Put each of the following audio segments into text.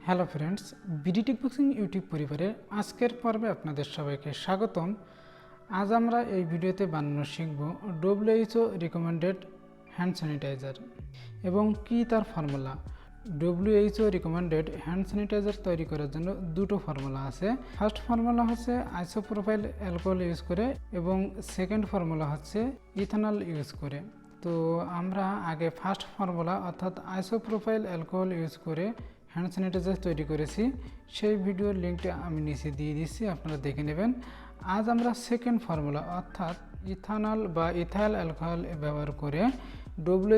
Hello friends, BD টেকবক্সিং YouTube পরিবারের আজকের পর্বে আপনাদের সবাইকে স্বাগতম। আজ আমরা এই ভিডিওতে বানানো শিখব WHO রিকমেন্ডেড হ্যান্ড স্যানিটাইজার এবং কি তার formula. WHO recommended hand sanitizer তৈরি করার জন্য দুটো ফর্মুলা আছে। ফার্স্ট ফর্মুলা হচ্ছে আইসোপ্রোপাইল অ্যালকোহল ইউজ করে এবং সেকেন্ড ফর্মুলা হচ্ছে ইথানল ইউজ করে। তো আমরা আগে ফার্স্ট ফর্মুলা অর্থাৎ আইসোপ্রোপাইল অ্যালকোহল ইউজ করে হ্যান্ড স্যানিটাইজার তৈরি করেছি, সেই ভিডিওর লিঙ্কটা আমি নিচে দিয়ে দিচ্ছি, আপনারা দেখে নেবেন। আজ আমরা সেকেন্ড ফর্মুলা অর্থাৎ ইথানল বা ইথাইল অ্যালকোহল ব্যবহার করে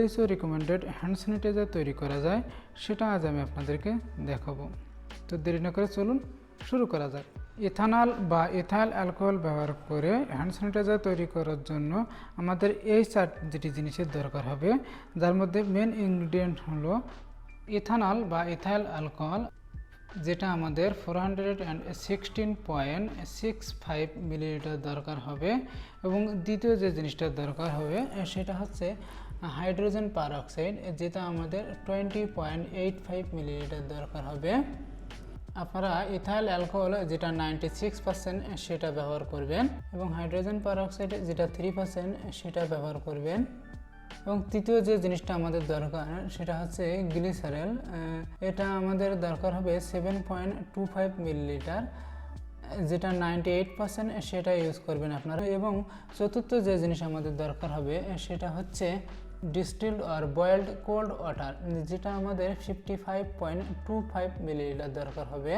WHO রিকমেন্ডেড হ্যান্ড স্যানিটাইজার তৈরি করা যায়, সেটা আজ আমি আপনাদেরকে দেখাবো। তো দেরি না করে চলুন শুরু করা যাক। ইথানল বা ইথাইল অ্যালকোহল ব্যবহার করে হ্যান্ড স্যানিটাইজার তৈরি করার জন্য আমাদের এই চারটি জিনিসের দরকার হবে, যার মধ্যে মেন ইনগ্রিডিয়েন্ট হলো ইথানল বা ইথাইল অ্যালকোহল, যেটা আমাদের 416.65 মিলিলিটার দরকার হবে। এবং দ্বিতীয় যে জিনিসটা দরকার হবে সেটা হচ্ছে হাইড্রোজেন পারঅক্সাইড, যেটা আমাদের 20.85 মিলিলিটার দরকার হবে। আপনারা ইথাইল অ্যালকোহল যেটা 96% সেটা ব্যবহার করবেন এবং হাইড্রোজেন পারঅক্সাইড যেটা 3% সেটা ব্যবহার করবেন। এবং তৃতীয় যে জিনিসটা আমাদের দরকার সেটা হচ্ছে গ্লিসারেল, এটা আমাদের দরকার হবে 7.25 মিলিলিটার, যেটা 98% সেটা ইউজ করবেন আপনারা। এবং চতুর্থ যে জিনিস আমাদের দরকার হবে সেটা হচ্ছে ডিস্টিলড আর বয়েলড কোল্ড ওয়াটার, যেটা আমাদের 55.25 মিলিলিটার দরকার হবে,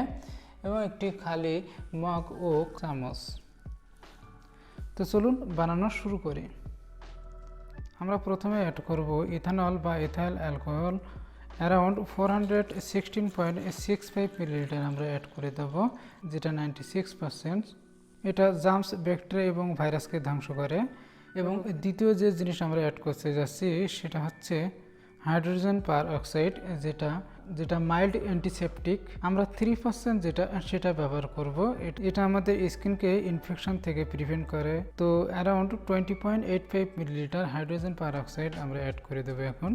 এবং একটি খালি মগ ও চামচ। তো চলুন বানানো শুরু করি। আমরা প্রথমে অ্যাড করব ইথানল বা ইথাইল অ্যালকোহল অ্যারাউন্ড 416.65 মিলিলিটার আমরা অ্যাড করে দেব, যেটা 96%। এটা জার্মস, ব্যাকটেরিয়া এবং ভাইরাসকে ধ্বংস করে। এবং দ্বিতীয় যে জিনিস আমরা অ্যাড করতে যাচ্ছি সেটা হচ্ছে হাইড্রোজেন পারঅক্সাইড, যেটা মাইল্ড অ্যান্টিসেপটিক। আমরা 3% সেটা ব্যবহার করব। এটা আমাদের স্কিনকে ইনফেকশন থেকে প্রিভেন্ট করে। তো অ্যারাউন্ড 20.85 মিলিলিটার হাইড্রোজেন পারঅক্সাইড আমরা অ্যাড করে দেবো এখন।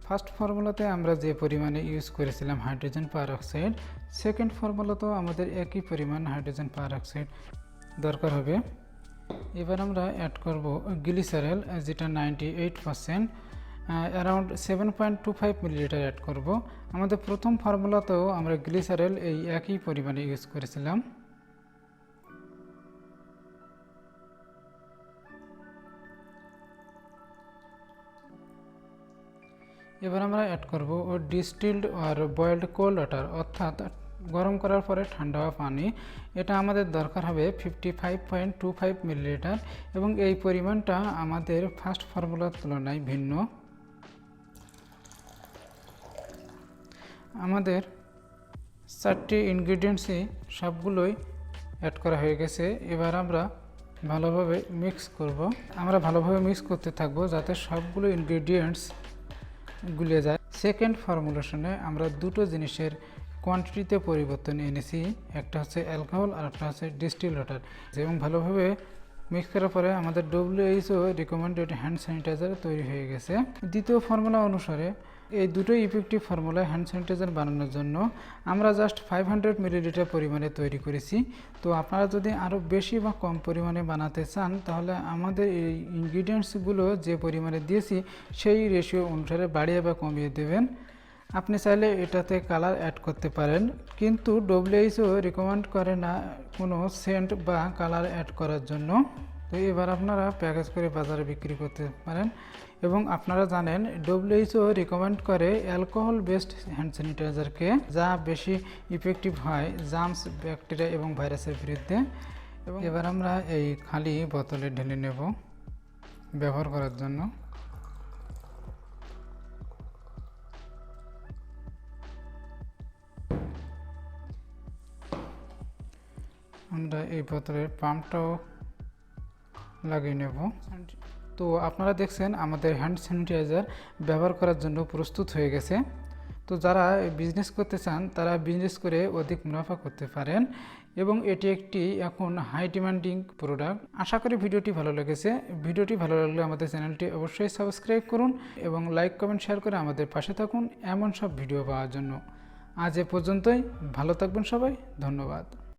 ফার্স্ট ফর্মুলাতে আমরা যে পরিমাণে ইউজ করেছিলাম হাইড্রোজেন পারঅক্সাইড, সেকেন্ড ফর্মুলাতেও আমাদের একই পরিমাণ হাইড্রোজেন পারঅক্সাইড দরকার হবে। এবার আমরা অ্যাড করব গ্লিসারেল, যেটা 98%, অ্যারাউন্ড 7.25 মিলিলিটার অ্যাড করব। আমাদের প্রথম ফর্মুলাতেও আমরা গ্লিসারেল এই একই পরিমাণে ইউজ করেছিলাম। এবার আমরা অ্যাড করব ডিস্টিলড আর বয়েলড কোল্ড ওয়াটার, অর্থাৎ গরম করার পরে ঠান্ডা হওয়া পানি। এটা আমাদের দরকার হবে 55.25 মিলিলিটার, এবং এই পরিমাণটা আমাদের ফার্স্ট ফর্মুলার তুলনায় ভিন্ন। আমাদের চারটি ইনগ্রিডিয়েন্টসই সবগুলোই অ্যাড করা হয়ে গেছে। এবার আমরা ভালোভাবে মিক্স করব। আমরা ভালোভাবে মিক্স করতে থাকবো যাতে সবগুলো ইনগ্রিডিয়েন্টস গুলে যায়। সেকেন্ড ফর্মুলেশনে আমরা দুটো জিনিসের কোয়ান্টিটিতে পরিবর্তন এনেছি, একটা হচ্ছে অ্যালকোহল আর একটা হচ্ছে ডিস্টিলড ওয়াটার। এবং ভালোভাবে মিক্স করার পরে আমাদের WHO রিকমেন্ডেড হ্যান্ড স্যানিটাইজার তৈরি হয়ে গেছে। দ্বিতীয় ফর্মুলা অনুসারে এই দুটোই ইফেক্টিভ ফর্মুলা হ্যান্ড স্যানিটাইজার বানানোর জন্য আমরা জাস্ট 500 মিলিলিটার পরিমাণে তৈরি করেছি। তো আপনারা যদি আরও বেশি বা কম পরিমাণে বানাতে চান তাহলে আমাদের এই ইনগ্রিডিয়েন্টসগুলো যে পরিমাণে দিয়েছি সেই রেশিও অনুসারে বাড়িয়ে বা কমিয়ে দেবেন। আপনি চাইলে এটাতে কালার অ্যাড করতে পারেন, কিন্তু WHO রিকমেন্ড করে না কোনো সেন্ট বা কালার অ্যাড করার জন্য। তো এবার আপনারা প্যাকেজ করে বাজারে বিক্রি করতে পারেন। এবং আপনারা জানেন WHO রিকমেন্ড করে অ্যালকোহল বেসড হ্যান্ড স্যানিটাইজারকে, যা বেশি ইফেক্টিভ হয় জার্মস, ব্যাকটেরিয়া এবং ভাইরাসের বিরুদ্ধে। এবং এবার আমরা এই খালি বোতলে ঢেলে নেব ব্যবহার করার জন্য। আমরা এই বোতলের পাম্পটাও লাগিয়ে নেব। তো আপনারা দেখছেন আমাদের হ্যান্ড স্যানিটাইজার ব্যবহার করার জন্য প্রস্তুত হয়ে গেছে। তো যারা বিজনেস করতে চান তারা বিজনেস করে অধিক মুনাফা করতে পারেন এবং এটি একটি এখন হাই ডিমান্ডিং প্রোডাক্ট। আশা করি ভিডিওটি ভালো লেগেছে। ভিডিওটি ভালো লাগলে আমাদের চ্যানেলটি অবশ্যই সাবস্ক্রাইব করুন এবং লাইক কমেন্ট শেয়ার করে আমাদের পাশে থাকুন এমন সব ভিডিও পাওয়ার জন্য। আজ এ পর্যন্তই। ভালো থাকবেন সবাই। ধন্যবাদ।